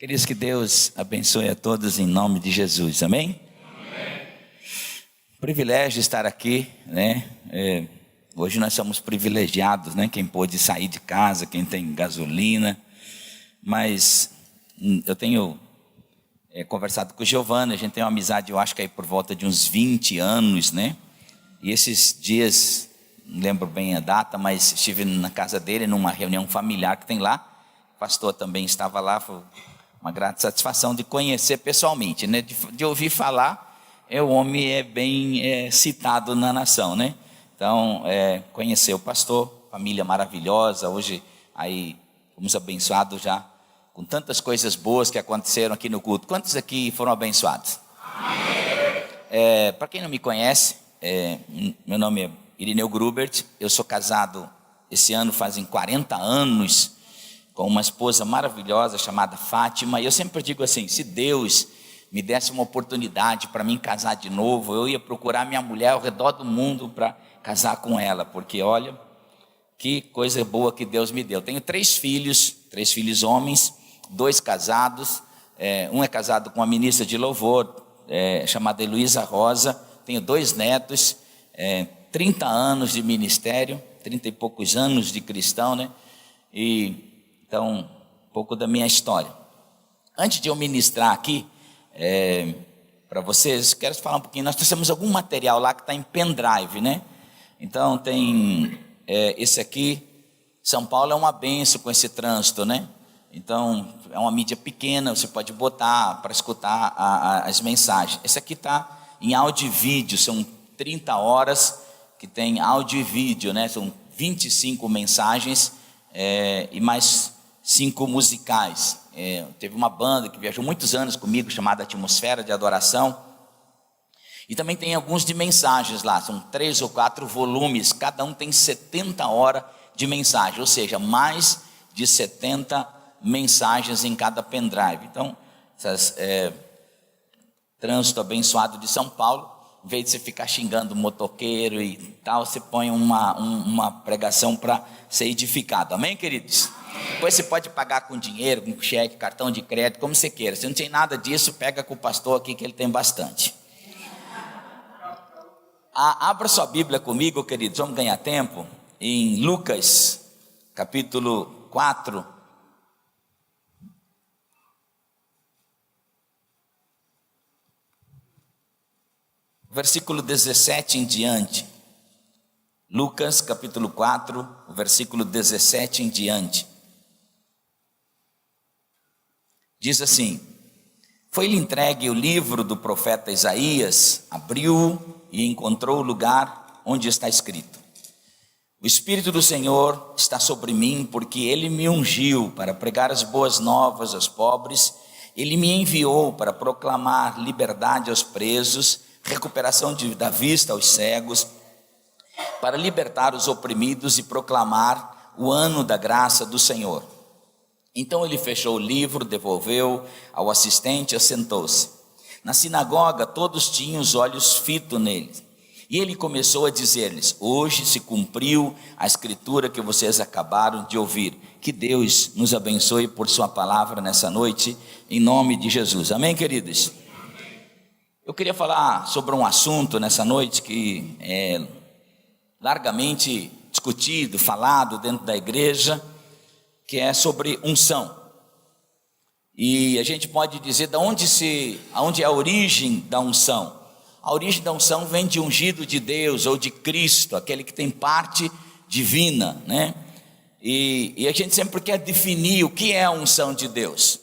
Queridos, que Deus abençoe a todos em nome de Jesus, amém? Amém. Privilégio estar aqui, né? Hoje nós somos privilegiados, né? Quem pôde sair de casa, quem tem gasolina, mas eu tenho conversado com o Giovanni, a gente tem uma amizade, eu acho que aí por volta de uns 20 anos, né? E esses dias, não lembro bem a data, mas estive na casa dele, numa reunião familiar que tem lá, o pastor também estava lá, foi uma grande satisfação de conhecer pessoalmente, né? De ouvir falar, o homem é bem citado na nação, né? Então, conhecer o pastor, família maravilhosa, hoje aí fomos abençoados já com tantas coisas boas que aconteceram aqui no culto. Quantos aqui foram abençoados? Para quem não me conhece, meu nome é Irineu Grubert, eu sou casado, esse ano fazem 40 anos, com uma esposa maravilhosa chamada Fátima, e eu sempre digo assim, se Deus me desse uma oportunidade para mim casar de novo, eu ia procurar minha mulher ao redor do mundo para casar com ela, porque olha, que coisa boa que Deus me deu. Tenho 3 filhos homens, 2 casados, um é casado com uma ministra de louvor, chamada Heloísa Rosa, tenho 2 netos, 30 anos de ministério, 30 e poucos anos de cristão, né? Então, um pouco da minha história. Antes de eu ministrar aqui para vocês, quero falar um pouquinho. Nós temos algum material lá que está em pendrive, né? Então, tem esse aqui. São Paulo é uma benção com esse trânsito, né? Então, é uma mídia pequena, você pode botar para escutar as mensagens. Esse aqui está em áudio e vídeo, são 30 horas que tem áudio e vídeo, né? São 25 mensagens e mais 5 musicais. Teve uma banda que viajou muitos anos comigo, chamada Atmosfera de Adoração. E também tem alguns de mensagens lá, são 3 ou 4 volumes, cada um tem 70 horas de mensagem, ou seja, mais de 70 mensagens em cada pendrive. Então, trânsito abençoado de São Paulo, em vez de você ficar xingando o motoqueiro e tal, você põe uma pregação para ser edificado. Amém, queridos? Depois você pode pagar com dinheiro, com cheque, cartão de crédito, como você queira. Se não tem nada disso, pega com o pastor aqui que ele tem bastante. Abra sua Bíblia comigo, queridos, vamos ganhar tempo, em Lucas, capítulo 4. Versículo 17 em diante. Lucas, capítulo 4, versículo 17 em diante. Diz assim: foi-lhe entregue o livro do profeta Isaías, abriu e encontrou o lugar onde está escrito: o Espírito do Senhor está sobre mim, porque Ele me ungiu para pregar as boas novas aos pobres, Ele me enviou para proclamar liberdade aos presos, recuperação da vista aos cegos, para libertar os oprimidos e proclamar o ano da graça do Senhor. Então ele fechou o livro, devolveu ao assistente e assentou-se. Na sinagoga todos tinham os olhos fitos nele. E ele começou a dizer-lhes: hoje se cumpriu a escritura que vocês acabaram de ouvir. Que Deus nos abençoe por sua palavra nessa noite, em nome de Jesus. Amém, queridos? Eu queria falar sobre um assunto nessa noite que é largamente discutido, falado dentro da igreja, que é sobre unção. E a gente pode dizer aonde é a origem da unção. A origem da unção vem de ungido de Deus ou de Cristo, aquele que tem parte divina, né? E a gente sempre quer definir o que é a unção de Deus.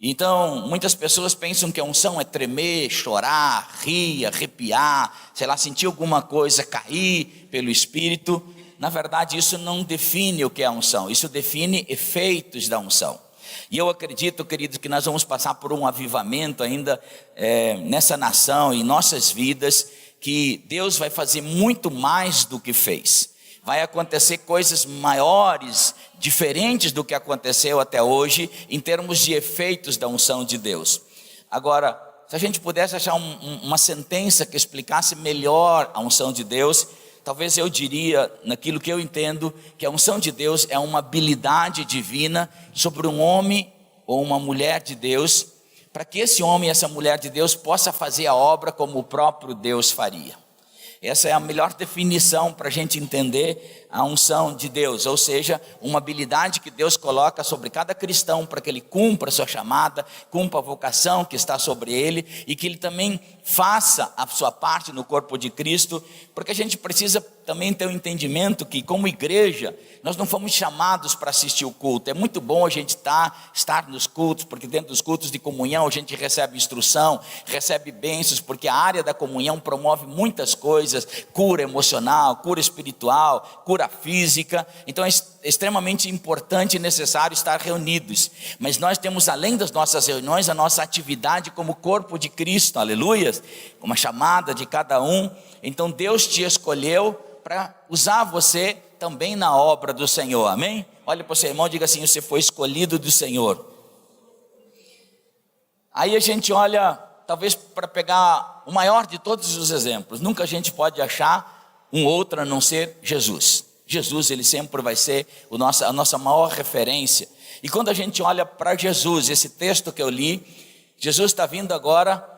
Então, muitas pessoas pensam que a unção é tremer, chorar, rir, arrepiar, sei lá, sentir alguma coisa cair pelo Espírito. Na verdade, isso não define o que é a unção, isso define efeitos da unção. E eu acredito, queridos, que nós vamos passar por um avivamento ainda nessa nação, em nossas vidas, que Deus vai fazer muito mais do que fez. Vai acontecer coisas maiores, diferentes do que aconteceu até hoje, em termos de efeitos da unção de Deus. Agora, se a gente pudesse achar uma sentença que explicasse melhor a unção de Deus, talvez eu diria, naquilo que eu entendo, que a unção de Deus é uma habilidade divina sobre um homem ou uma mulher de Deus, para que esse homem e essa mulher de Deus possa fazer a obra como o próprio Deus faria. Essa é a melhor definição para a gente entender a unção de Deus, ou seja, uma habilidade que Deus coloca sobre cada cristão para que ele cumpra a sua chamada, cumpra a vocação que está sobre ele e que ele também faça a sua parte no corpo de Cristo, porque a gente precisa também ter um entendimento que, como igreja, nós não fomos chamados para assistir o culto. É muito bom a gente estar nos cultos, porque dentro dos cultos de comunhão a gente recebe instrução, recebe bênçãos, porque a área da comunhão promove muitas coisas, cura emocional, cura espiritual, cura física. Então é extremamente importante e necessário estar reunidos, mas nós temos, além das nossas reuniões, a nossa atividade como corpo de Cristo, aleluia, uma chamada de cada um. Então Deus te escolheu para usar você também na obra do Senhor, amém? Olha para o seu irmão e diga assim: você foi escolhido do Senhor. Aí a gente olha, talvez para pegar o maior de todos os exemplos, nunca a gente pode achar um outro a não ser Jesus. Jesus, ele sempre vai ser a nossa maior referência. E quando a gente olha para Jesus, esse texto que eu li, Jesus está vindo agora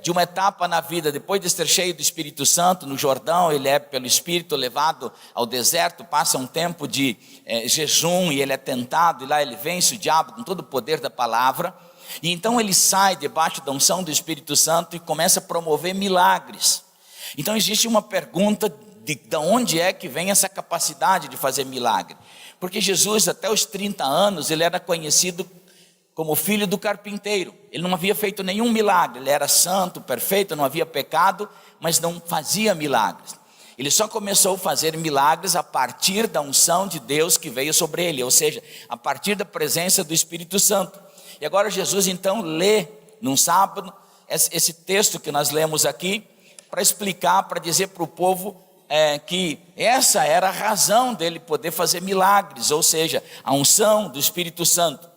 de uma etapa na vida, depois de ser cheio do Espírito Santo no Jordão, ele é pelo Espírito levado ao deserto, passa um tempo de jejum e ele é tentado, e lá ele vence o diabo com todo o poder da palavra, e então ele sai debaixo da unção do Espírito Santo e começa a promover milagres. Então existe uma pergunta de onde é que vem essa capacidade de fazer milagre, porque Jesus até os 30 anos ele era conhecido como filho do carpinteiro. Ele não havia feito nenhum milagre, ele era santo, perfeito, não havia pecado, mas não fazia milagres. Ele só começou a fazer milagres a partir da unção de Deus que veio sobre ele, ou seja, a partir da presença do Espírito Santo. E agora Jesus então lê num sábado esse texto que nós lemos aqui, para explicar, para dizer para o povo que essa era a razão dele poder fazer milagres, ou seja, a unção do Espírito Santo.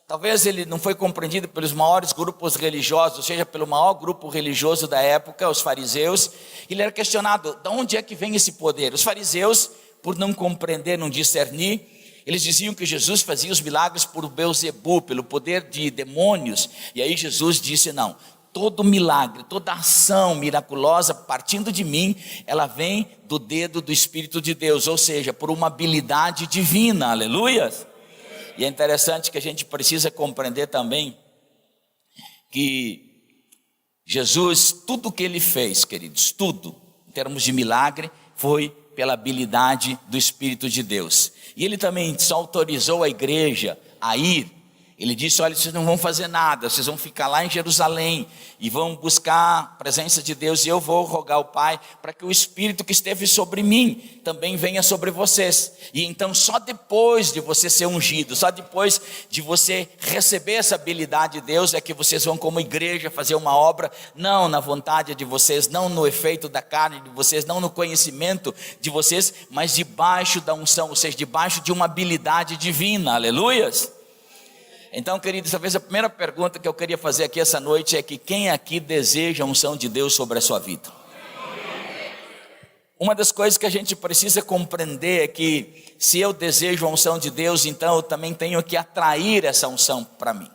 Talvez ele não foi compreendido pelos maiores grupos religiosos, ou seja, pelo maior grupo religioso da época, os fariseus. Ele era questionado, de onde é que vem esse poder? Os fariseus, por não compreender, não discernir, eles diziam que Jesus fazia os milagres por Beelzebu, pelo poder de demônios. E aí Jesus disse, não, todo milagre, toda ação miraculosa partindo de mim, ela vem do dedo do Espírito de Deus, ou seja, por uma habilidade divina, aleluia. E é interessante que a gente precisa compreender também que Jesus, tudo que ele fez, queridos, tudo, em termos de milagre, foi pela habilidade do Espírito de Deus. E ele também só autorizou a igreja a ir. Ele disse, olha, vocês não vão fazer nada, vocês vão ficar lá em Jerusalém e vão buscar a presença de Deus, e eu vou rogar ao Pai para que o Espírito que esteve sobre mim também venha sobre vocês. E então só depois de você ser ungido, só depois de você receber essa habilidade de Deus, é que vocês vão como igreja fazer uma obra, não na vontade de vocês, não no efeito da carne de vocês, não no conhecimento de vocês, mas debaixo da unção, ou seja, debaixo de uma habilidade divina, aleluias. Então, queridos, talvez a primeira pergunta que eu queria fazer aqui essa noite é que quem aqui deseja a unção de Deus sobre a sua vida? Uma das coisas que a gente precisa compreender é que se eu desejo a unção de Deus, então eu também tenho que atrair essa unção para mim.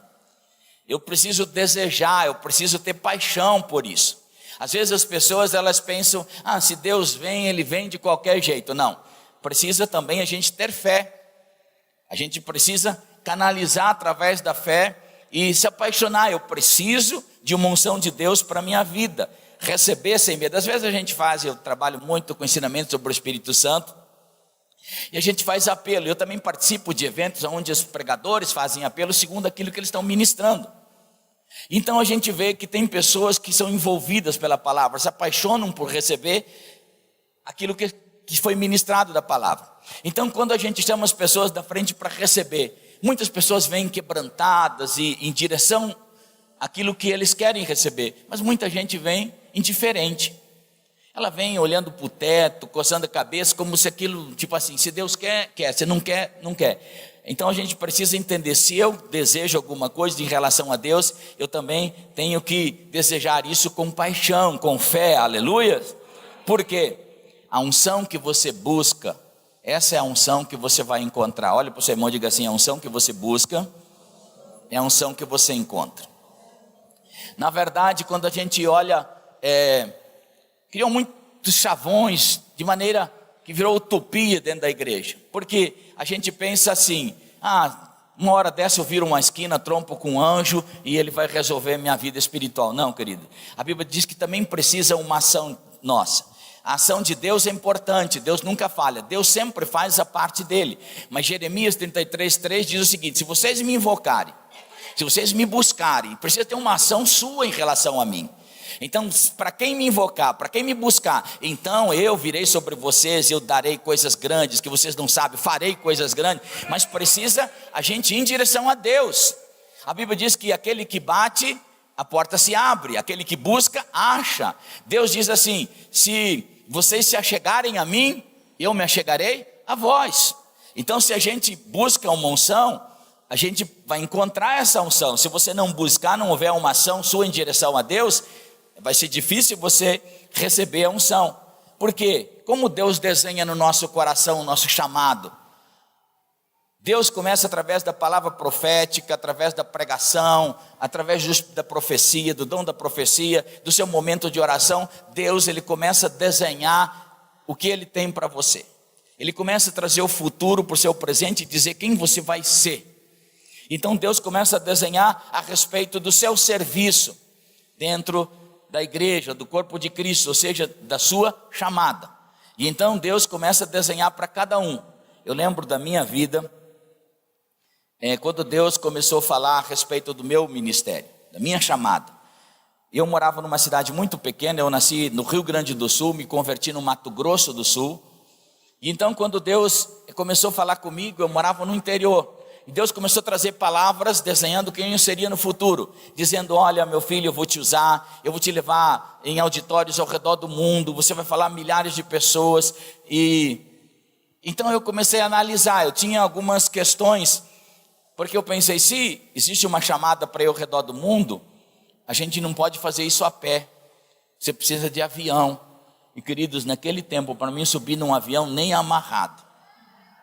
Eu preciso desejar, eu preciso ter paixão por isso. Às vezes as pessoas elas pensam, se Deus vem, Ele vem de qualquer jeito. Não, precisa também a gente ter fé. A gente precisa canalizar através da fé e se apaixonar. Eu preciso de uma unção de Deus para a minha vida, receber sem medo. Às vezes a gente eu trabalho muito com ensinamento sobre o Espírito Santo, e a gente faz apelo. Eu também participo de eventos onde os pregadores fazem apelo segundo aquilo que eles estão ministrando. Então a gente vê que tem pessoas que são envolvidas pela palavra, se apaixonam por receber aquilo que foi ministrado da palavra. Então quando a gente chama as pessoas da frente para receber, muitas pessoas vêm quebrantadas e em direção àquilo que eles querem receber, mas muita gente vem indiferente. Ela vem olhando para o teto, coçando a cabeça, como se aquilo, tipo assim, se Deus quer, quer, se não quer, não quer. Então a gente precisa entender, se eu desejo alguma coisa em relação a Deus, eu também tenho que desejar isso com paixão, com fé, aleluia. Porque a unção que você busca, essa é a unção que você vai encontrar. Olha para o seu irmão e diga assim, a unção que você busca, é a unção que você encontra. Na verdade, quando a gente olha, criam muitos chavões, de maneira que virou utopia dentro da igreja. Porque a gente pensa assim, uma hora dessa eu viro uma esquina, trompo com um anjo e ele vai resolver minha vida espiritual. Não, querido. A Bíblia diz que também precisa uma ação nossa. A ação de Deus é importante, Deus nunca falha, Deus sempre faz a parte dele. Mas Jeremias 33:3 diz o seguinte: se vocês me invocarem, se vocês me buscarem, precisa ter uma ação sua em relação a mim. Então, para quem me invocar, para quem me buscar, então eu virei sobre vocês, eu darei coisas grandes que vocês não sabem, farei coisas grandes. Mas precisa a gente ir em direção a Deus. A Bíblia diz que aquele que bate, a porta se abre, aquele que busca, acha. Deus diz assim: se vocês se achegarem a mim, eu me achegarei a vós. Então, se a gente busca uma unção, a gente vai encontrar essa unção. Se você não buscar, não houver uma ação sua em direção a Deus, vai ser difícil você receber a unção. Por quê? Como Deus desenha no nosso coração o nosso chamado? Deus começa através da palavra profética, através da pregação, através da profecia, do dom da profecia, do seu momento de oração. Deus, ele começa a desenhar o que ele tem para você. Ele começa a trazer o futuro para o seu presente e dizer quem você vai ser. Então Deus começa a desenhar a respeito do seu serviço dentro da igreja, do corpo de Cristo, ou seja, da sua chamada. E então Deus começa a desenhar para cada um. Eu lembro da minha vida, quando Deus começou a falar a respeito do meu ministério, da minha chamada. Eu morava numa cidade muito pequena, eu nasci no Rio Grande do Sul, me converti no Mato Grosso do Sul. E então quando Deus começou a falar comigo, eu morava no interior. E Deus começou a trazer palavras desenhando quem eu seria no futuro, dizendo: olha, meu filho, eu vou te usar, eu vou te levar em auditórios ao redor do mundo, você vai falar a milhares de pessoas. E então eu comecei a analisar, eu tinha algumas questões, porque eu pensei, se existe uma chamada para ir ao redor do mundo, a gente não pode fazer isso a pé, você precisa de avião. E queridos, naquele tempo, para mim subir num avião nem amarrado,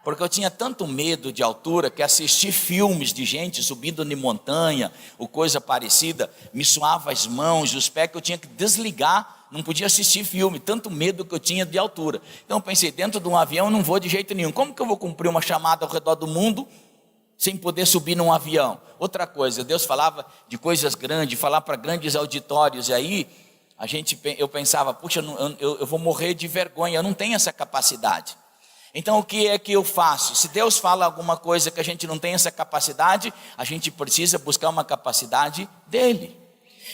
porque eu tinha tanto medo de altura que assistir filmes de gente subindo em montanha ou coisa parecida, me suava as mãos, os pés, que eu tinha que desligar, não podia assistir filme, tanto medo que eu tinha de altura. Então eu pensei, dentro de um avião eu não vou de jeito nenhum. Como que eu vou cumprir uma chamada ao redor do mundo sem poder subir num avião? Outra coisa, Deus falava de coisas grandes, falar para grandes auditórios, e aí eu pensava, puxa, eu vou morrer de vergonha, eu não tenho essa capacidade. Então o que é que eu faço? Se Deus fala alguma coisa que a gente não tem essa capacidade, a gente precisa buscar uma capacidade dele.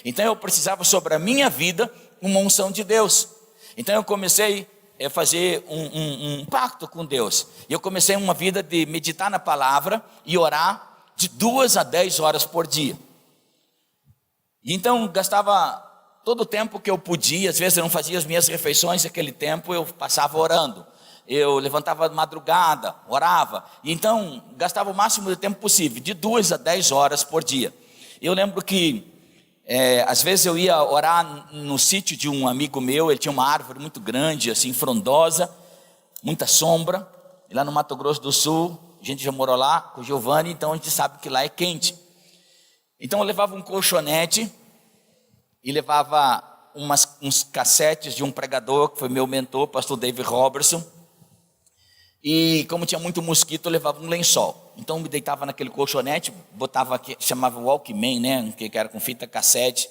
Então eu precisava sobre a minha vida uma unção de Deus. Então eu comecei a fazer um pacto com Deus. E eu comecei uma vida de meditar na palavra e orar de 2 a 10 horas por dia. E então gastava todo o tempo que eu podia, às vezes eu não fazia as minhas refeições naquele tempo, eu passava orando. Eu levantava de madrugada, orava, e então gastava o máximo de tempo possível, de 2 a 10 horas por dia. Eu lembro que às vezes eu ia orar no sítio de um amigo meu, ele tinha uma árvore muito grande, assim, frondosa, muita sombra, e lá no Mato Grosso do Sul, a gente já morou lá com o Giovanni, então a gente sabe que lá é quente. Então eu levava um colchonete e levava uns cassetes de um pregador que foi meu mentor, pastor David Robertson. E como tinha muito mosquito, eu levava um lençol. Então eu me deitava naquele colchonete, botava aqui, chamava Walkman, né, que era com fita cassete.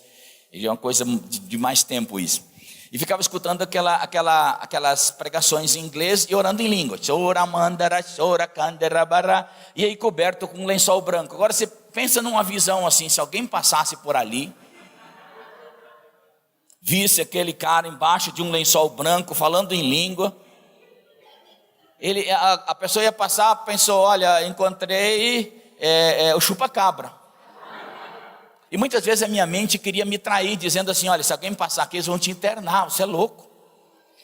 E é uma coisa de mais tempo isso. E ficava escutando aquelas pregações em inglês e orando em língua. E aí coberto com um lençol branco. Agora você pensa numa visão assim, se alguém passasse por ali, visse aquele cara embaixo de um lençol branco falando em língua, a pessoa ia passar, pensou, olha, encontrei o chupa-cabra. E muitas vezes a minha mente queria me trair, dizendo assim, olha, se alguém passar aqui, eles vão te internar, você é louco.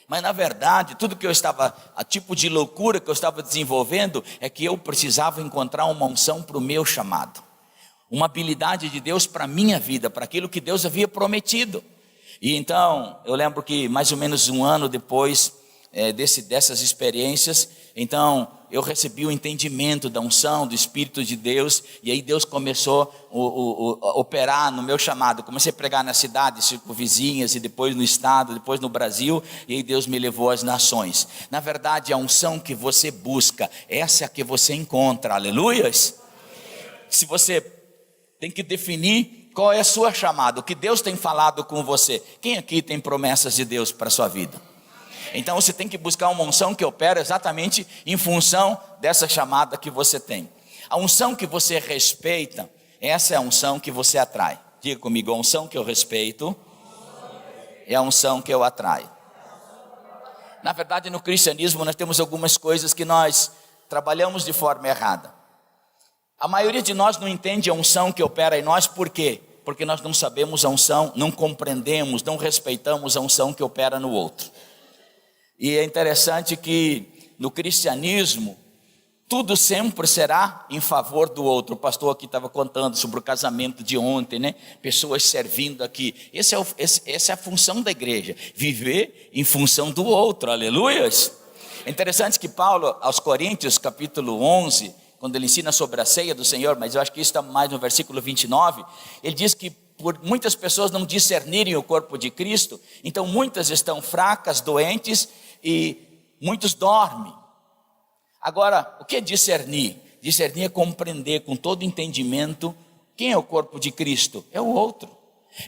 Mas na verdade, tudo que a tipo de loucura que eu estava desenvolvendo, é que eu precisava encontrar uma unção para o meu chamado. Uma habilidade de Deus para a minha vida, para aquilo que Deus havia prometido. E então, eu lembro que mais ou menos um ano depois, dessas experiências. Então eu recebi o entendimento da unção do Espírito de Deus, e aí Deus começou a operar no meu chamado. Comecei a pregar nas cidades circunvizinhas, e depois no estado, depois no Brasil, e aí Deus me levou às nações. Na verdade, a unção que você busca, essa é a que você encontra, aleluias. Se você tem que definir qual é a sua chamada, o que Deus tem falado com você. Quem aqui tem promessas de Deus para a sua vida? Então você tem que buscar uma unção que opera exatamente em função dessa chamada que você tem. A unção que você respeita, essa é a unção que você atrai. Diga comigo, a unção que eu respeito é a unção que eu atraio. Na verdade, no cristianismo nós temos algumas coisas que nós trabalhamos de forma errada. A maioria de nós não entende a unção que opera em nós. Por quê? Porque nós não sabemos a unção, não compreendemos, não respeitamos a unção que opera no outro. E é interessante que no cristianismo, tudo sempre será em favor do outro. O pastor aqui estava contando sobre o casamento de ontem, né? Pessoas servindo aqui. Essa é a função da igreja, viver em função do outro, aleluias. É interessante que Paulo, aos Coríntios, capítulo 11, quando ele ensina sobre a ceia do Senhor, mas eu acho que isso está mais no versículo 29, ele diz que por muitas pessoas não discernirem o corpo de Cristo, então muitas estão fracas, doentes, e muitos dormem. Agora, o que é discernir? Discernir é compreender com todo entendimento quem é o corpo de Cristo, é o outro.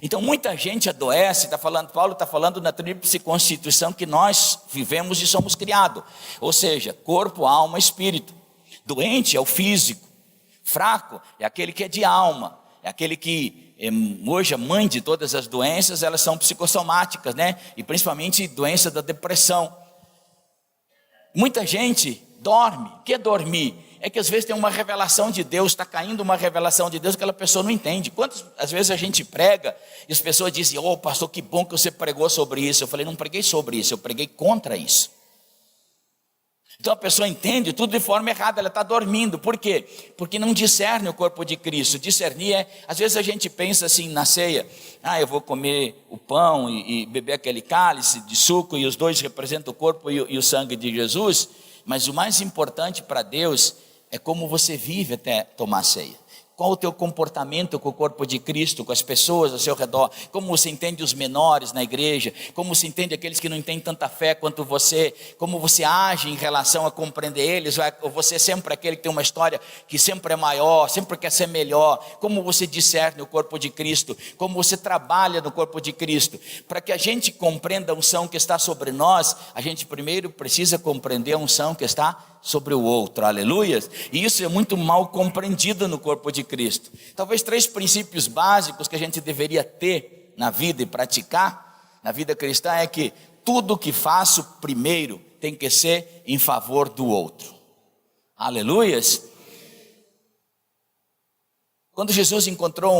Então muita gente adoece, Paulo está falando na tríplice constituição que nós vivemos e somos criados, ou seja, corpo, alma, espírito. Doente é o físico, fraco é aquele que é de alma, é aquele que hoje a mãe de todas as doenças, elas são psicossomáticas, né? E principalmente doença da depressão. Muita gente dorme. O que é dormir? É que às vezes tem uma revelação de Deus, está caindo uma revelação de Deus que aquela pessoa não entende. Quantas às vezes a gente prega e as pessoas dizem, pastor, que bom que você pregou sobre isso. Eu falei, não preguei sobre isso, eu preguei contra isso. Então a pessoa entende tudo de forma errada, ela está dormindo. Por quê? Porque não discerne o corpo de Cristo. Discernir às vezes a gente pensa assim na ceia, eu vou comer o pão e beber aquele cálice de suco, e os dois representam o corpo e o sangue de Jesus, mas o mais importante para Deus é como você vive até tomar a ceia. Qual o teu comportamento com o corpo de Cristo, com as pessoas ao seu redor, como você entende os menores na igreja, como você entende aqueles que não têm tanta fé quanto você, como você age em relação a compreender eles, ou você é sempre aquele que tem uma história que sempre é maior, sempre quer ser melhor, como você discerne o corpo de Cristo, como você trabalha no corpo de Cristo. Para que a gente compreenda a unção que está sobre nós, a gente primeiro precisa compreender a unção que está sobre o outro, aleluia. E isso é muito mal compreendido no corpo de Cristo. Talvez 3 princípios básicos que a gente deveria ter na vida e praticar na vida cristã é que tudo que faço primeiro tem que ser em favor do outro, aleluias. Quando Jesus encontrou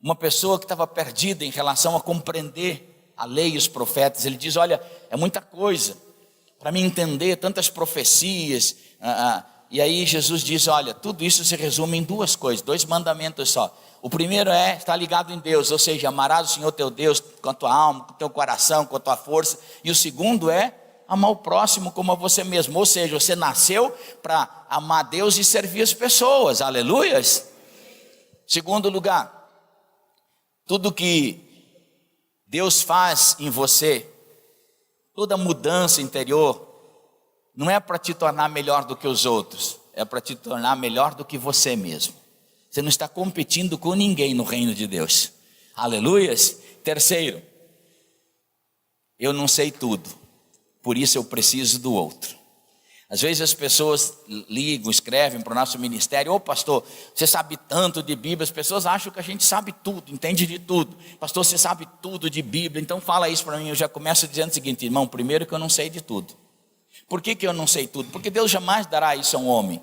uma pessoa que estava perdida em relação a compreender a lei e os profetas, ele diz, olha, é muita coisa para mim entender, tantas profecias, e aí Jesus diz, olha, tudo isso se resume em 2 coisas, 2 mandamentos só. O primeiro é estar ligado em Deus, ou seja, amarás o Senhor teu Deus com a tua alma, com o teu coração, com a tua força. E o segundo é amar o próximo como a você mesmo, ou seja, você nasceu para amar Deus e servir as pessoas, aleluias. Segundo lugar, tudo que Deus faz em você, toda mudança interior, não é para te tornar melhor do que os outros, é para te tornar melhor do que você mesmo. Você não está competindo com ninguém no reino de Deus, aleluias. Terceiro, eu não sei tudo, por isso eu preciso do outro. Às vezes as pessoas ligam, escrevem para o nosso ministério, pastor, você sabe tanto de Bíblia. As pessoas acham que a gente sabe tudo, entende de tudo. Pastor, você sabe tudo de Bíblia, então fala isso para mim. Eu já começo dizendo o seguinte, irmão, primeiro que eu não sei de tudo. Por que eu não sei tudo? Porque Deus jamais dará isso a um homem.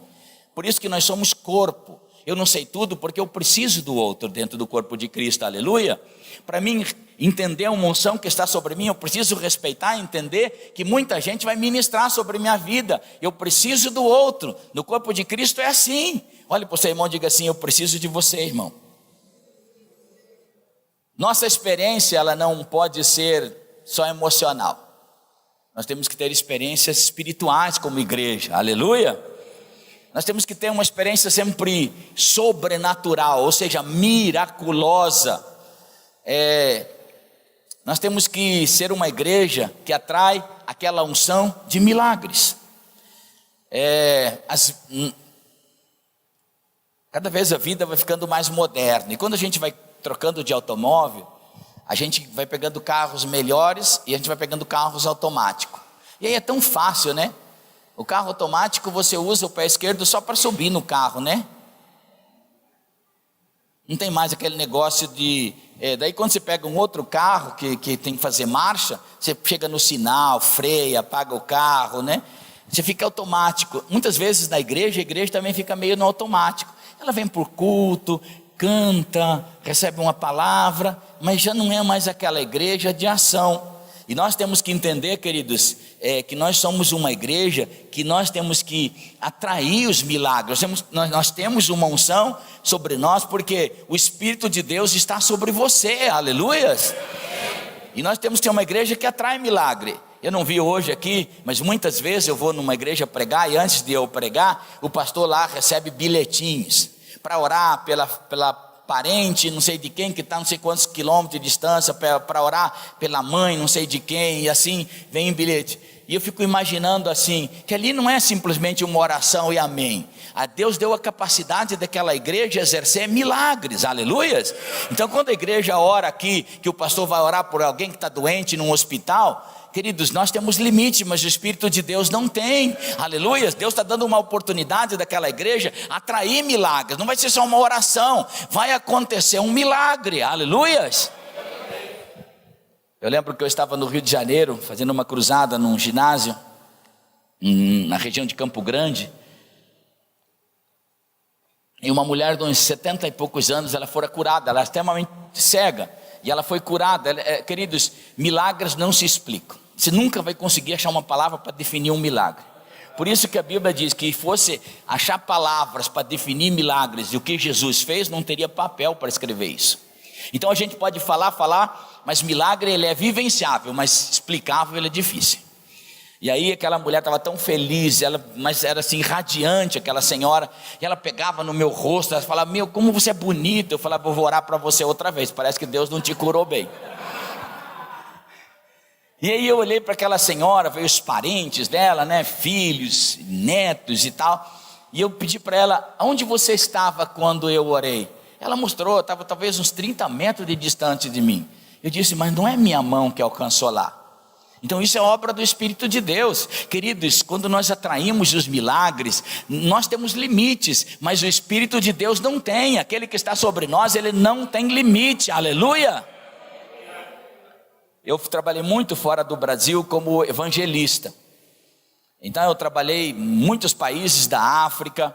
Por isso que nós somos corpo. Eu não sei tudo porque eu preciso do outro dentro do corpo de Cristo, aleluia. Para mim entender uma unção que está sobre mim, eu preciso respeitar e entender que muita gente vai ministrar sobre minha vida. Eu preciso do outro. No corpo de Cristo é assim. Olha para o seu irmão e diga assim, eu preciso de você, irmão. Nossa experiência, ela não pode ser só emocional. Nós temos que ter experiências espirituais como igreja, aleluia. Nós temos que ter uma experiência sempre sobrenatural, ou seja, miraculosa. Nós temos que ser uma igreja que atrai aquela unção de milagres. Cada vez a vida vai ficando mais moderna, e quando a gente vai trocando de automóvel, a gente vai pegando carros melhores e a gente vai pegando carros automáticos. E aí é tão fácil, né? O carro automático você usa o pé esquerdo só para subir no carro, né? Não tem mais aquele negócio de... daí quando você pega um outro carro que tem que fazer marcha, você chega no sinal, freia, apaga o carro, né? Você fica automático. Muitas vezes na igreja, a igreja também fica meio no automático. Ela vem por culto, canta, recebe uma palavra, mas já não é mais aquela igreja de ação. E nós temos que entender, queridos, que nós somos uma igreja que nós temos que atrair os milagres. Nós temos uma unção sobre nós, porque o Espírito de Deus está sobre você, aleluias. E nós temos que ter uma igreja que atrai milagre. Eu não vi hoje aqui, mas muitas vezes eu vou numa igreja pregar, e antes de eu pregar, o pastor lá recebe bilhetinhos para orar pela parente, não sei de quem, que está não sei quantos quilômetros de distância, para orar pela mãe, não sei de quem, e assim vem um bilhete. E eu fico imaginando assim, que ali não é simplesmente uma oração e amém. A Deus deu a capacidade daquela igreja exercer milagres, aleluias. Então quando a igreja ora aqui, que o pastor vai orar por alguém que está doente num hospital, queridos, nós temos limite, mas o Espírito de Deus não tem, aleluias. Deus está dando uma oportunidade daquela igreja atrair milagres, não vai ser só uma oração, vai acontecer um milagre, aleluias. Eu lembro que eu estava no Rio de Janeiro, fazendo uma cruzada num ginásio, na região de Campo Grande, e uma mulher de uns 70 e poucos anos, ela fora curada, ela é extremamente cega, e ela foi curada. Queridos, milagres não se explicam. Você nunca vai conseguir achar uma palavra para definir um milagre. Por isso que a Bíblia diz que fosse achar palavras para definir milagres e o que Jesus fez, não teria papel para escrever isso. Então a gente pode falar, mas milagre ele é vivenciável, mas explicável ele é difícil. E aí aquela mulher estava tão feliz, mas era assim radiante aquela senhora, e ela pegava no meu rosto, ela falava: meu, como você é bonito. Eu falava: eu vou orar para você outra vez, parece que Deus não te curou bem. E aí eu olhei para aquela senhora, veio os parentes dela, né, filhos, netos e tal, e eu pedi para ela: aonde você estava quando eu orei? Ela mostrou, estava talvez uns 30 metros de distância de mim. Eu disse: mas não é minha mão que alcançou lá. Então isso é obra do Espírito de Deus. Queridos, quando nós atraímos os milagres, nós temos limites, mas o Espírito de Deus não tem. Aquele que está sobre nós, ele não tem limite, aleluia. Eu trabalhei muito fora do Brasil como evangelista. Então eu trabalhei em muitos países da África,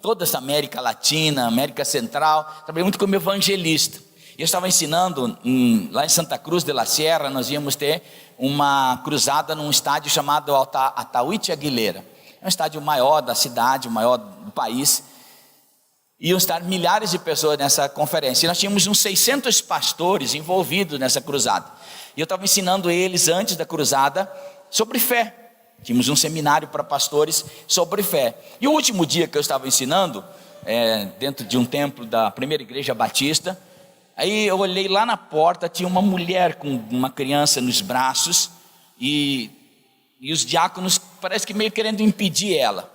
toda essa América Latina, América Central, trabalhei muito como evangelista. Eu estava ensinando lá em Santa Cruz de la Sierra, nós íamos ter uma cruzada num estádio chamado Atahualpa Aguilera. É um estádio maior da cidade, o maior do país. Iam estar milhares de pessoas nessa conferência. E nós tínhamos uns 600 pastores envolvidos nessa cruzada. E eu estava ensinando eles antes da cruzada sobre fé. Tínhamos um seminário para pastores sobre fé. E o último dia que eu estava ensinando, dentro de um templo da primeira igreja batista, aí eu olhei lá na porta, tinha uma mulher com uma criança nos braços, e os diáconos parece que meio querendo impedir ela.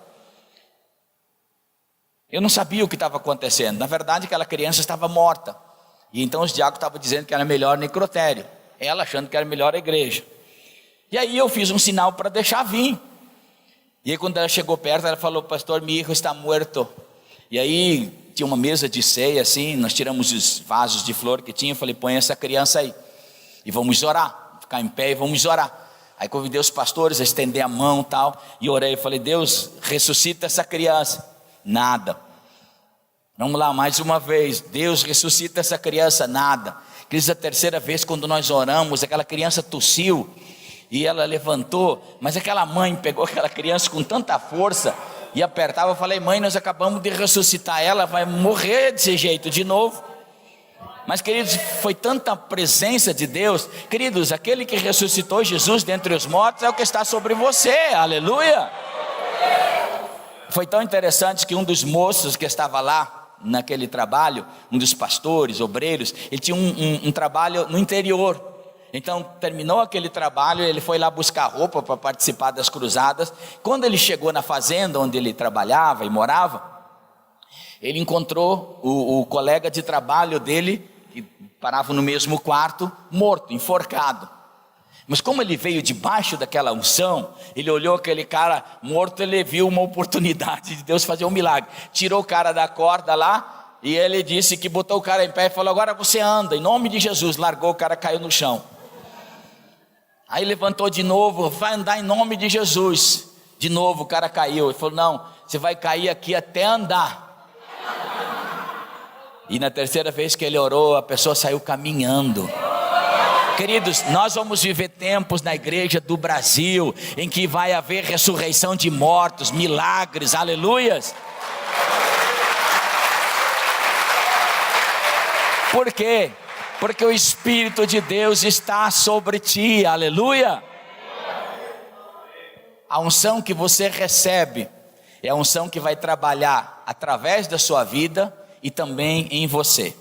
Eu não sabia o que estava acontecendo. Na verdade aquela criança estava morta, e então os diáconos estavam dizendo que era melhor necrotério, ela achando que era melhor a igreja. E aí eu fiz um sinal para deixar vir. E aí quando ela chegou perto, ela falou: pastor, meu filho está morto. E aí tinha uma mesa de ceia assim, nós tiramos os vasos de flor que tinha. Eu falei: põe essa criança aí e vamos orar, ficar em pé e vamos orar. Aí convidei os pastores a estender a mão e tal, e orei. Eu falei: Deus, ressuscita essa criança. Nada. Vamos lá, mais uma vez: Deus, ressuscita essa criança. Nada. A terceira vez, quando nós oramos, aquela criança tossiu e ela levantou, mas aquela mãe pegou aquela criança com tanta força e apertava. Eu falei: mãe, nós acabamos de ressuscitar ela, vai morrer desse jeito de novo. Mas, queridos, foi tanta presença de Deus. Queridos, aquele que ressuscitou Jesus dentre os mortos é o que está sobre você, aleluia. Foi tão interessante que um dos moços que estava lá naquele trabalho, um dos pastores, obreiros, ele tinha um trabalho no interior. Então terminou aquele trabalho, ele foi lá buscar roupa para participar das cruzadas. Quando ele chegou na fazenda onde ele trabalhava e morava, ele encontrou o colega de trabalho dele, que parava no mesmo quarto, morto, enforcado. Mas como ele veio debaixo daquela unção, ele olhou aquele cara morto, ele viu uma oportunidade de Deus fazer um milagre. Tirou o cara da corda lá, e ele disse que botou o cara em pé e falou: agora você anda, em nome de Jesus. Largou, o cara caiu no chão. Aí levantou de novo: vai andar em nome de Jesus. De novo o cara caiu. Ele falou: não, você vai cair aqui até andar. E na terceira vez que ele orou, a pessoa saiu caminhando. Queridos, nós vamos viver tempos na igreja do Brasil em que vai haver ressurreição de mortos, milagres, aleluias. Por quê? Porque o Espírito de Deus está sobre ti, aleluia. A unção que você recebe é a unção que vai trabalhar através da sua vida e também em você.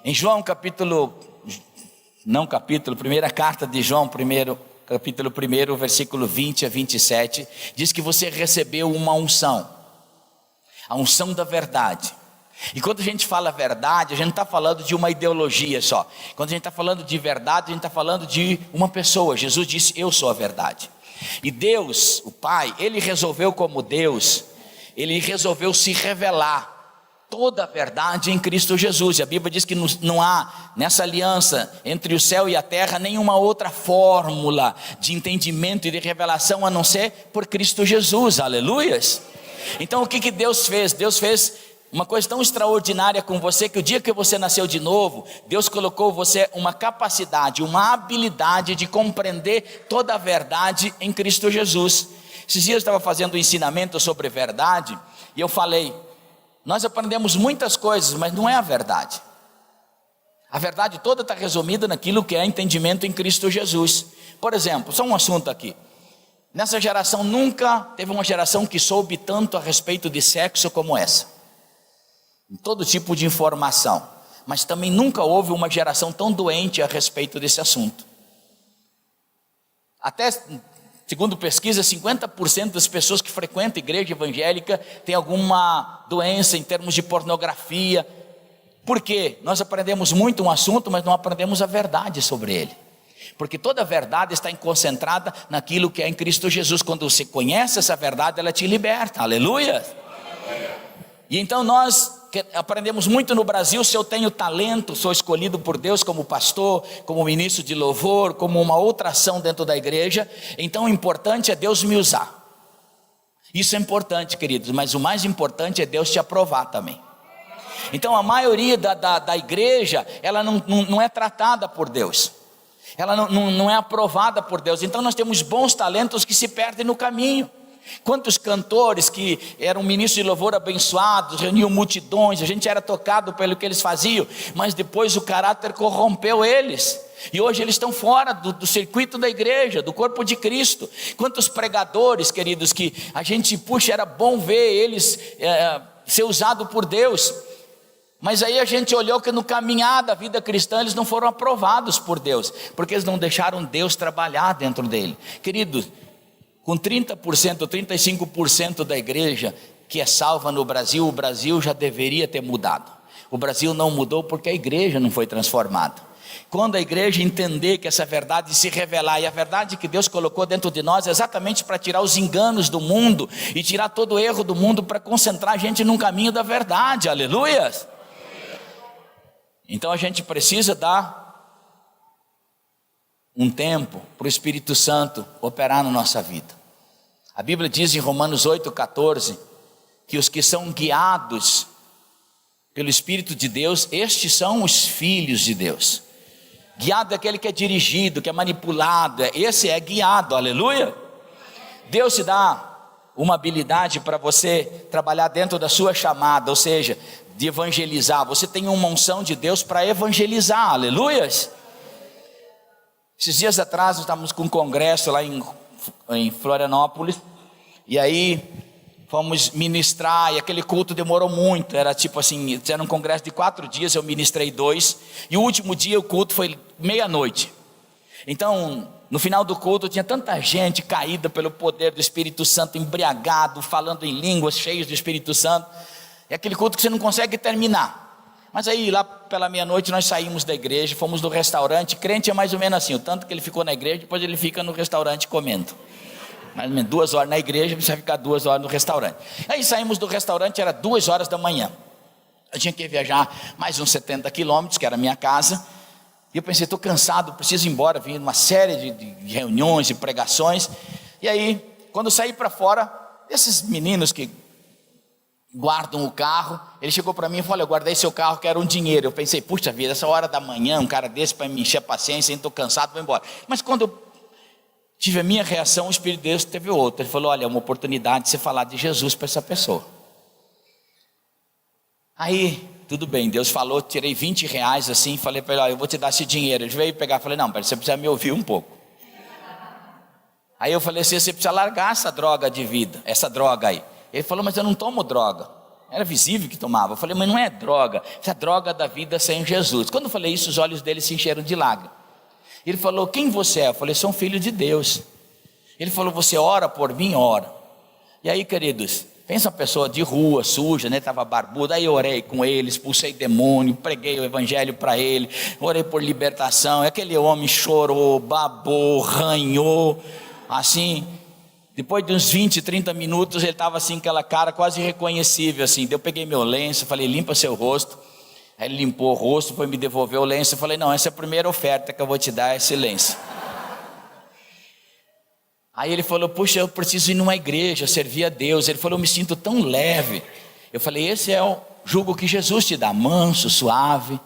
Em João primeira carta de João, capítulo 1, versículo 20 a 27, diz que você recebeu uma unção, a unção da verdade. E quando a gente fala verdade, a gente não está falando de uma ideologia só. Quando a gente está falando de verdade, a gente está falando de uma pessoa. Jesus disse: eu sou a verdade. E Deus, o Pai, Ele resolveu como Deus, Ele resolveu se revelar toda a verdade em Cristo Jesus. E a Bíblia diz que não há nessa aliança entre o céu e a terra nenhuma outra fórmula de entendimento e de revelação a não ser por Cristo Jesus, aleluias. Então o que Deus fez? Deus fez uma coisa tão extraordinária com você, que o dia que você nasceu de novo, Deus colocou você uma capacidade, uma habilidade de compreender toda a verdade em Cristo Jesus. Esses dias eu estava fazendo um ensinamento sobre verdade, e eu falei: nós aprendemos muitas coisas, mas não é a verdade. A verdade toda está resumida naquilo que é entendimento em Cristo Jesus. Por exemplo, só um assunto aqui. Nessa geração nunca teve uma geração que soube tanto a respeito de sexo como essa. Todo tipo de informação. Mas também nunca houve uma geração tão doente a respeito desse assunto. Até, segundo pesquisa, 50% das pessoas que frequentam a igreja evangélica têm alguma doença em termos de pornografia. Por quê? Nós aprendemos muito um assunto, mas não aprendemos a verdade sobre ele. Porque toda a verdade está concentrada naquilo que é em Cristo Jesus. Quando você conhece essa verdade, ela te liberta, aleluia. E então nós aprendemos muito no Brasil: se eu tenho talento, sou escolhido por Deus como pastor, como ministro de louvor, como uma outra ação dentro da igreja, então o importante é Deus me usar. Isso é importante, queridos, mas o mais importante é Deus te aprovar também. Então a maioria da igreja, ela não é tratada por Deus, ela não é aprovada por Deus. Então nós temos bons talentos que se perdem no caminho. Quantos cantores que eram ministros de louvor abençoados, reuniam multidões, a gente era tocado pelo que eles faziam, mas depois o caráter corrompeu eles, e hoje eles estão fora do circuito da igreja, do corpo de Cristo. Quantos pregadores, queridos, que a gente, puxa, era bom ver eles ser usados por Deus, mas aí a gente olhou que no caminhar da vida cristã eles não foram aprovados por Deus, porque eles não deixaram Deus trabalhar dentro dele. Queridos, com 30%, 35% da igreja que é salva no Brasil, o Brasil já deveria ter mudado. O Brasil não mudou porque a igreja não foi transformada. Quando a igreja entender que essa verdade se revelar, e a verdade que Deus colocou dentro de nós é exatamente para tirar os enganos do mundo e tirar todo o erro do mundo, para concentrar a gente num caminho da verdade, aleluia. Então a gente precisa dar um tempo para o Espírito Santo operar na nossa vida. A Bíblia diz em Romanos 8,14 que os que são guiados pelo Espírito de Deus, estes são os filhos de Deus. Guiado é aquele que é dirigido, que é manipulado, esse é guiado, aleluia. Deus te dá uma habilidade para você trabalhar dentro da sua chamada, ou seja, de evangelizar, você tem uma unção de Deus para evangelizar, aleluias. Esses dias atrás nós estávamos com um congresso lá em Florianópolis, e aí fomos ministrar, e aquele culto demorou muito, era tipo assim, era um congresso de 4 dias, eu ministrei 2, e o último dia o culto foi meia-noite. Então, no final do culto tinha tanta gente caída pelo poder do Espírito Santo, embriagado, falando em línguas, cheios do Espírito Santo, é aquele culto que você não consegue terminar. Mas aí lá pela meia-noite nós saímos da igreja, fomos no restaurante. Crente é mais ou menos assim, o tanto que ele ficou na igreja, depois ele fica no restaurante comendo. Mais ou menos 2 horas na igreja, precisa ficar 2 horas no restaurante. Aí saímos do restaurante, era 2 horas da manhã. Eu tinha que viajar mais uns 70 quilômetros, que era a minha casa. E eu pensei, estou cansado, preciso ir embora, vim uma série de reuniões e pregações. E aí, quando eu saí para fora, esses meninos que guardam o carro, ele chegou para mim e falou: eu guardei seu carro, quero um dinheiro. Eu pensei, puxa vida, essa hora da manhã, um cara desse para me encher a paciência, estou cansado, vou embora. Mas quando eu tive a minha reação, o Espírito de Deus teve outra. Ele falou: olha, é uma oportunidade de você falar de Jesus para essa pessoa. Aí, tudo bem, Deus falou, tirei R$20 assim, falei para ele: olha, eu vou te dar esse dinheiro. Ele veio pegar, falei: não, você precisa me ouvir um pouco. Aí eu falei assim: você precisa largar essa droga de vida, essa droga aí. Ele falou: mas eu não tomo droga. Era visível que tomava. Eu falei: mas não é droga, essa droga da vida sem Jesus. Quando eu falei isso, os olhos dele se encheram de lágrimas. Ele falou: quem você é? Eu falei: sou um filho de Deus. Ele falou: você ora por mim? Ora. E aí, queridos, pensa uma pessoa de rua, suja, né? Estava barbuda. Aí eu orei com ele, expulsei demônio, preguei o evangelho para ele, orei por libertação. E aquele homem chorou, babou, ranhou, assim. Depois de uns 20, 30 minutos, ele estava assim, aquela cara quase irreconhecível assim. Eu peguei meu lenço, falei: limpa seu rosto. Aí ele limpou o rosto, foi me devolver o lenço. Eu falei: não, essa é a primeira oferta que eu vou te dar, esse lenço. Aí ele falou: puxa, eu preciso ir numa igreja, servir a Deus. Ele falou: eu me sinto tão leve. Eu falei: esse é o jugo que Jesus te dá, manso, suave.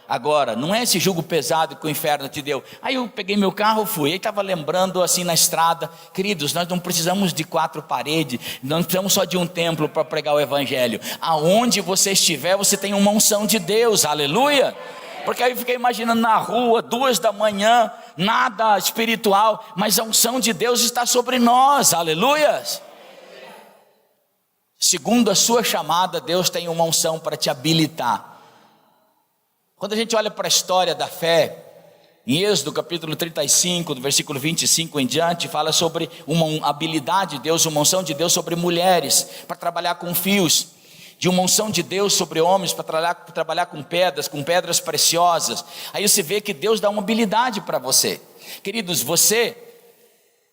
Agora, não é esse jugo pesado que o inferno te deu. Aí eu peguei meu carro, fui. Aí estava lembrando assim na estrada: queridos, nós não precisamos de 4 paredes, nós não precisamos só de um templo para pregar o evangelho. Aonde você estiver, você tem uma unção de Deus, aleluia. Porque aí eu fiquei imaginando na rua, 2 da manhã, nada espiritual, mas a unção de Deus está sobre nós, aleluia. Segundo a sua chamada, Deus tem uma unção para te habilitar. Quando a gente olha para a história da fé, em Êxodo capítulo 35, do versículo 25 em diante, fala sobre uma habilidade de Deus, uma unção de Deus sobre mulheres, para trabalhar com fios, de uma unção de Deus sobre homens, para trabalhar com pedras preciosas. Aí você vê que Deus dá uma habilidade para você. Queridos, você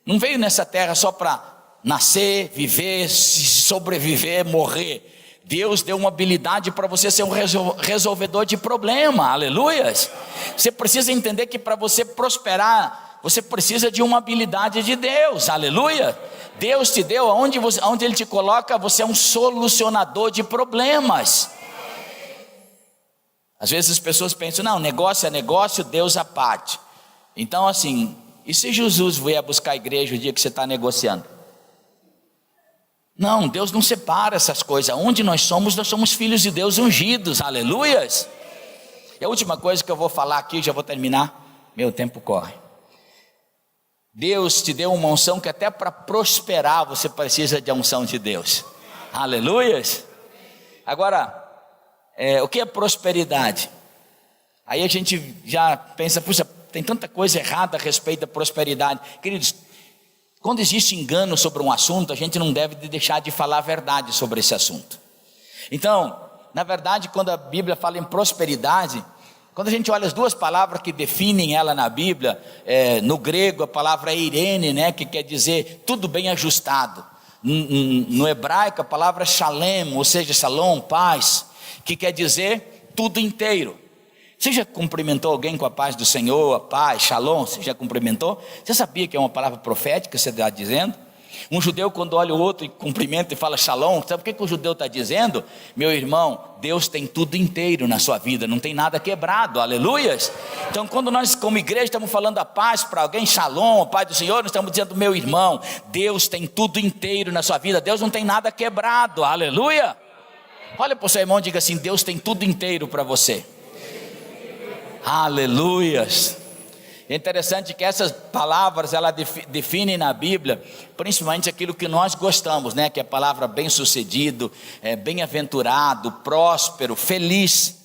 não veio nessa terra só para nascer, viver, sobreviver, morrer. Deus deu uma habilidade para você ser um resolvedor de problema, aleluias. Você precisa entender que para você prosperar, você precisa de uma habilidade de Deus, aleluia. Deus te deu, onde Ele te coloca, você é um solucionador de problemas. Às vezes as pessoas pensam: não, negócio é negócio, Deus à parte. Então assim, e se Jesus vier buscar a igreja o dia que você está negociando? Não, Deus não separa essas coisas. Onde nós somos filhos de Deus ungidos, aleluias. E a última coisa que eu vou falar aqui, já vou terminar, meu tempo corre. Deus te deu uma unção que até para prosperar você precisa de unção de Deus, aleluias. Agora, o que é prosperidade? Aí a gente já pensa: puxa, tem tanta coisa errada a respeito da prosperidade. Queridos, quando existe engano sobre um assunto, a gente não deve deixar de falar a verdade sobre esse assunto. Então, na verdade, quando a Bíblia fala em prosperidade, quando a gente olha as 2 palavras que definem ela na Bíblia, no grego a palavra é eirene, né, que quer dizer tudo bem ajustado. No hebraico a palavra é shalem, ou seja, shalom, paz, que quer dizer tudo inteiro. Você já cumprimentou alguém com a paz do Senhor, a paz, shalom? Você já cumprimentou? Você sabia que é uma palavra profética, você está dizendo? Um judeu, quando olha o outro e cumprimenta e fala shalom, sabe o que o judeu está dizendo? Meu irmão, Deus tem tudo inteiro na sua vida, não tem nada quebrado, aleluias. Então quando nós como igreja estamos falando a paz para alguém, shalom, a paz do Senhor, nós estamos dizendo: meu irmão, Deus tem tudo inteiro na sua vida, Deus não tem nada quebrado, aleluia. Olha para o seu irmão e diga assim: Deus tem tudo inteiro para você. Aleluias. É interessante que essas palavras, ela definem na Bíblia, principalmente aquilo que nós gostamos, né? Que é a palavra bem-sucedido, bem-aventurado, próspero, feliz.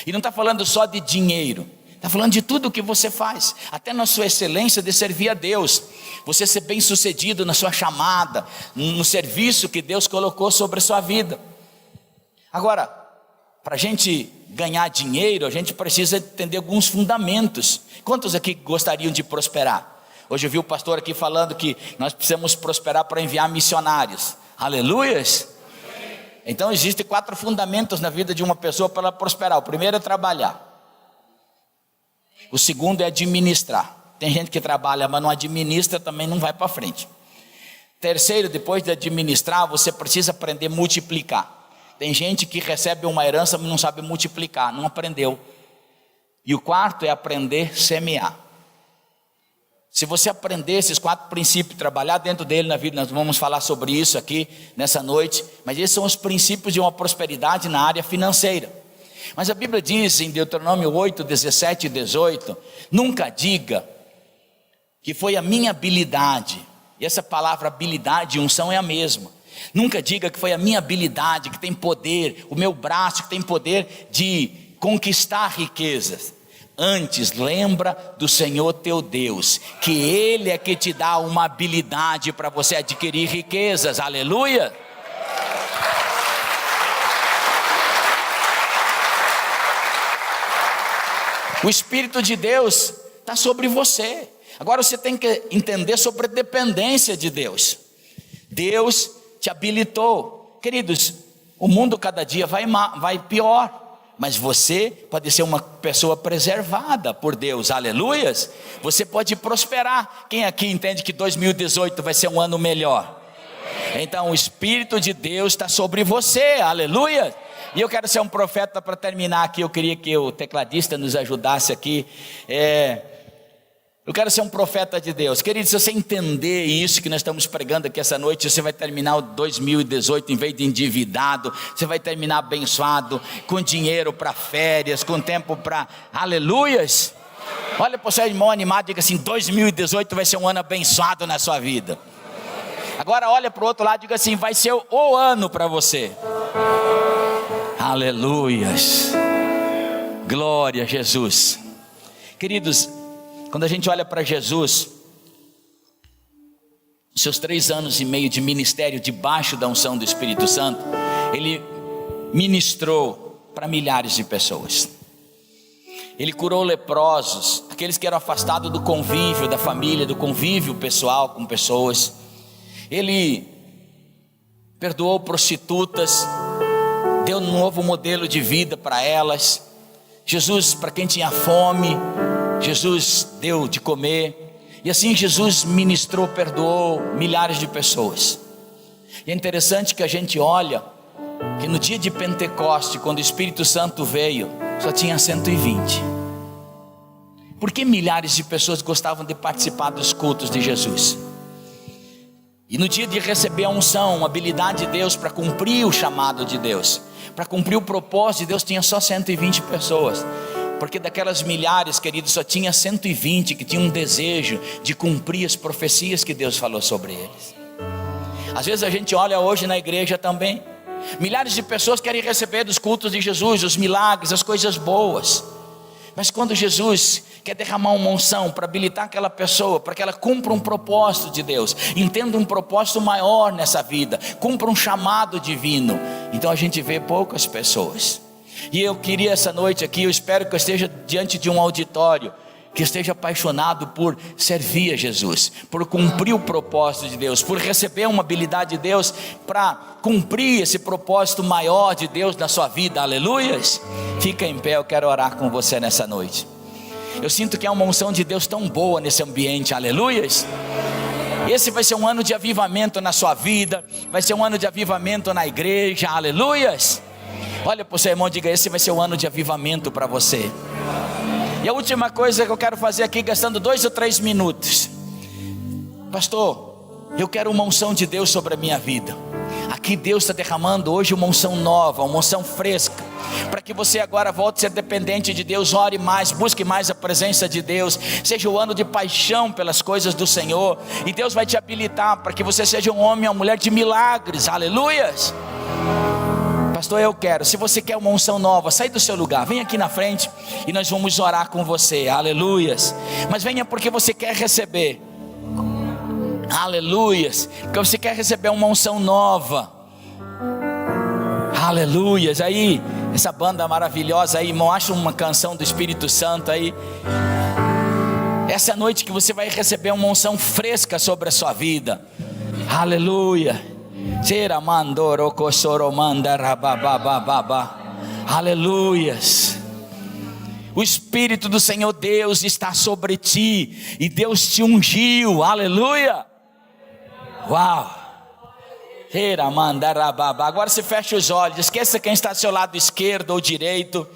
E não está falando só de dinheiro, está falando de tudo o que você faz, até na sua excelência de servir a Deus, você ser bem-sucedido na sua chamada, no serviço que Deus colocou sobre a sua vida. Agora, para a gente ganhar dinheiro, a gente precisa entender alguns fundamentos. Quantos aqui gostariam de prosperar? Hoje eu vi o pastor aqui falando que nós precisamos prosperar para enviar missionários. Aleluias! Então existem 4 fundamentos na vida de uma pessoa para ela prosperar. O primeiro é trabalhar. O segundo é administrar. Tem gente que trabalha, mas não administra, também não vai para frente. Terceiro, depois de administrar, você precisa aprender a multiplicar. Tem gente que recebe uma herança, mas não sabe multiplicar, não aprendeu. E o quarto é aprender a semear. Se você aprender esses 4 princípios, trabalhar dentro dele na vida, nós vamos falar sobre isso aqui nessa noite, mas esses são os princípios de uma prosperidade na área financeira. Mas a Bíblia diz em Deuteronômio 8, 17 e 18, nunca diga que foi a minha habilidade, e essa palavra habilidade e unção é a mesma. Nunca diga que foi a minha habilidade, que tem poder, o meu braço que tem poder de conquistar riquezas. Antes, lembra do Senhor teu Deus, que Ele é que te dá uma habilidade para você adquirir riquezas. Aleluia! O Espírito de Deus está sobre você. Agora você tem que entender sobre a dependência de Deus. Deus te habilitou. Queridos, o mundo cada dia vai pior. Mas você pode ser uma pessoa preservada por Deus, aleluias. Você pode prosperar. Quem aqui entende que 2018 vai ser um ano melhor? Então o Espírito de Deus está sobre você, aleluia. E eu quero ser um profeta para terminar aqui. Eu queria que o tecladista nos ajudasse aqui. Eu quero ser um profeta de Deus. Querido, se você entender isso que nós estamos pregando aqui essa noite, você vai terminar o 2018 em vez de endividado, você vai terminar abençoado, com dinheiro para férias, com tempo para aleluias. Olha para o seu irmão animado e diga assim: 2018 vai ser um ano abençoado na sua vida. Agora olha para o outro lado e diga assim: vai ser o ano para você. Aleluias. Glória a Jesus. Queridos, quando a gente olha para Jesus, seus 3 anos e meio de ministério debaixo da unção do Espírito Santo, Ele ministrou para milhares de pessoas. Ele curou leprosos, aqueles que eram afastados do convívio da família, do convívio pessoal com pessoas. Ele perdoou prostitutas, deu um novo modelo de vida para elas. Jesus, para quem tinha fome, Jesus deu de comer. E assim Jesus ministrou, perdoou milhares de pessoas. E é interessante que a gente olha que no dia de Pentecoste, quando o Espírito Santo veio, só tinha 120. Por que milhares de pessoas gostavam de participar dos cultos de Jesus? E no dia de receber a unção, a habilidade de Deus para cumprir o chamado de Deus, para cumprir o propósito de Deus, tinha só 120 pessoas. Porque daquelas milhares, queridos, só tinha 120 que tinham um desejo de cumprir as profecias que Deus falou sobre eles. Às vezes a gente olha hoje na igreja também, milhares de pessoas querem receber dos cultos de Jesus, os milagres, as coisas boas. Mas quando Jesus quer derramar uma unção para habilitar aquela pessoa, para que ela cumpra um propósito de Deus, entenda um propósito maior nessa vida, cumpra um chamado divino, então a gente vê poucas pessoas. E eu queria essa noite aqui, eu espero que eu esteja diante de um auditório que esteja apaixonado por servir a Jesus, por cumprir o propósito de Deus, por receber uma habilidade de Deus para cumprir esse propósito maior de Deus na sua vida, aleluias. Fica em pé, eu quero orar com você nessa noite. Eu sinto que há uma unção de Deus tão boa nesse ambiente, aleluias. Esse vai ser um ano de avivamento na sua vida, vai ser um ano de avivamento na igreja, aleluias. Olha para o seu irmão e diga: esse vai ser um ano de avivamento para você. E a última coisa que eu quero fazer aqui, gastando 2 ou 3 minutos. Pastor, eu quero uma unção de Deus sobre a minha vida. Aqui Deus está derramando hoje uma unção nova, uma unção fresca, para que você agora volte a ser dependente de Deus. Ore mais, busque mais a presença de Deus. Seja o ano de paixão pelas coisas do Senhor, e Deus vai te habilitar para que você seja um homem ou uma mulher de milagres. Aleluias. Pastor, eu quero. Se você quer uma unção nova, sai do seu lugar, vem aqui na frente e nós vamos orar com você. Aleluias. Mas venha porque você quer receber. Aleluias. Porque você quer receber uma unção nova. Aleluias. Aí, essa banda maravilhosa aí, irmão, acha uma canção do Espírito Santo aí. Essa é a noite que você vai receber uma unção fresca sobre a sua vida. Aleluia. Aleluias. O Espírito do Senhor Deus está sobre ti, e Deus te ungiu. Aleluia. Uau. Agora você fecha os olhos, esqueça quem está ao seu lado esquerdo ou direito.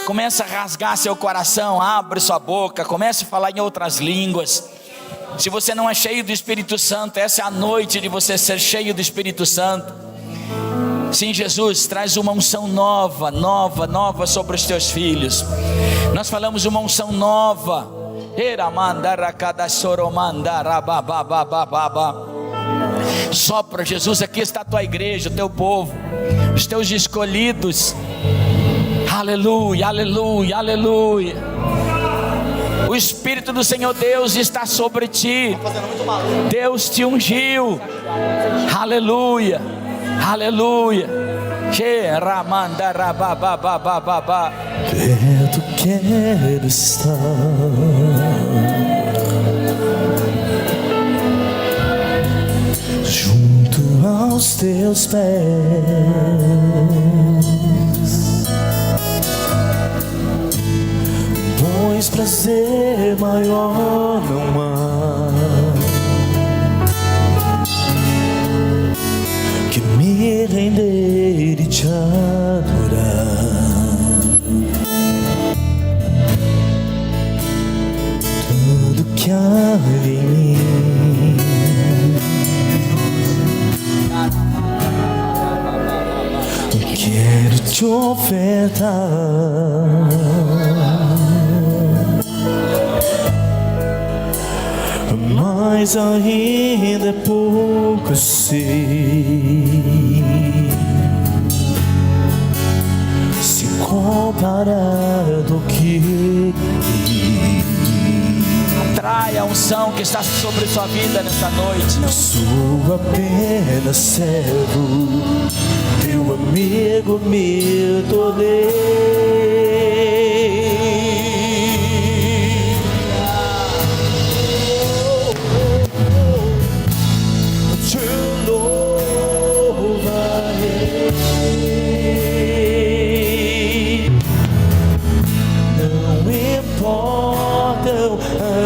Começa a rasgar seu coração, abre sua boca, comece a falar em outras línguas. Se você não é cheio do Espírito Santo, essa é a noite de você ser cheio do Espírito Santo. Sim, Jesus, traz uma unção nova sobre os teus filhos. Nós falamos uma unção nova. Sopra, Jesus, aqui está a tua igreja, o teu povo, os teus escolhidos. Aleluia, aleluia, aleluia. O Espírito do Senhor Deus está sobre ti. Deus te ungiu. Aleluia, aleluia. Perto quero estar, junto aos teus pés. Pois prazer maior não há que me render e te adorar. Tudo que há em mim quero te ofertar. Mas ainda é pouco, eu sei, se comparado ao que atrai a unção que está sobre sua vida nessa noite. Eu sou apenas servo, teu amigo me tornei.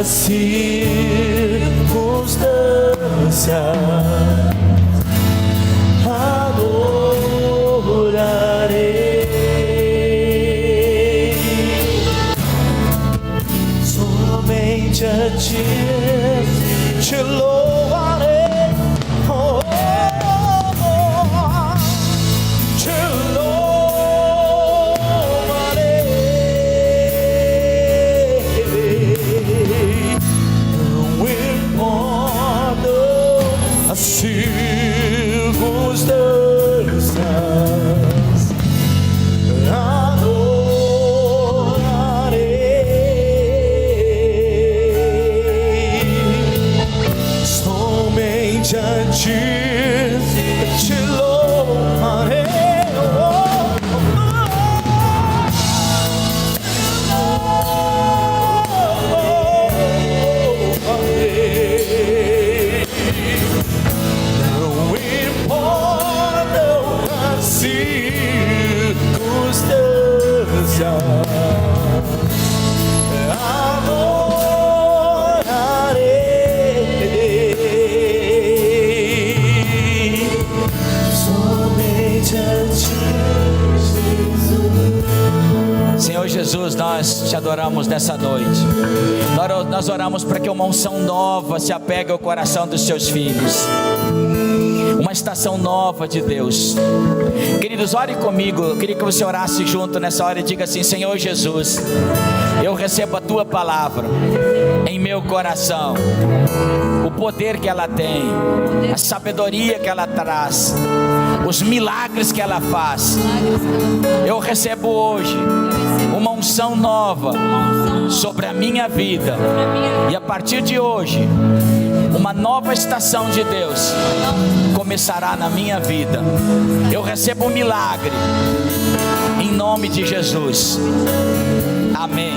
Circunstância, adorarei somente a ti, te louvarei. Oh, oh, oh, te as circunstâncias, adorarei somente a ti, te louvarei. Senhor Jesus, nós te adoramos nessa noite. Nós oramos para que uma unção nova se apegue ao coração dos seus filhos. Uma uma estação nova de Deus. Queridos, ore comigo. Eu queria que você orasse junto nessa hora e diga assim: Senhor Jesus, eu recebo a tua palavra em meu coração, o poder que ela tem, a sabedoria que ela traz, os milagres que ela faz. Eu recebo hoje uma unção nova sobre a minha vida, e a partir de hoje uma nova estação de Deus começará na minha vida. Eu recebo um milagre em nome de Jesus. Amém.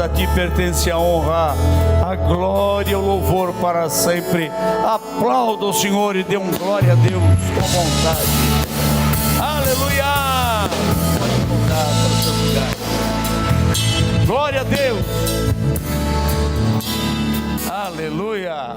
A ti pertence a honra, a glória e o louvor para sempre. Aplauda o Senhor e dê glória a Deus com vontade. Aleluia! Pode voltar para o seu lugar. Glória a Deus. Aleluia.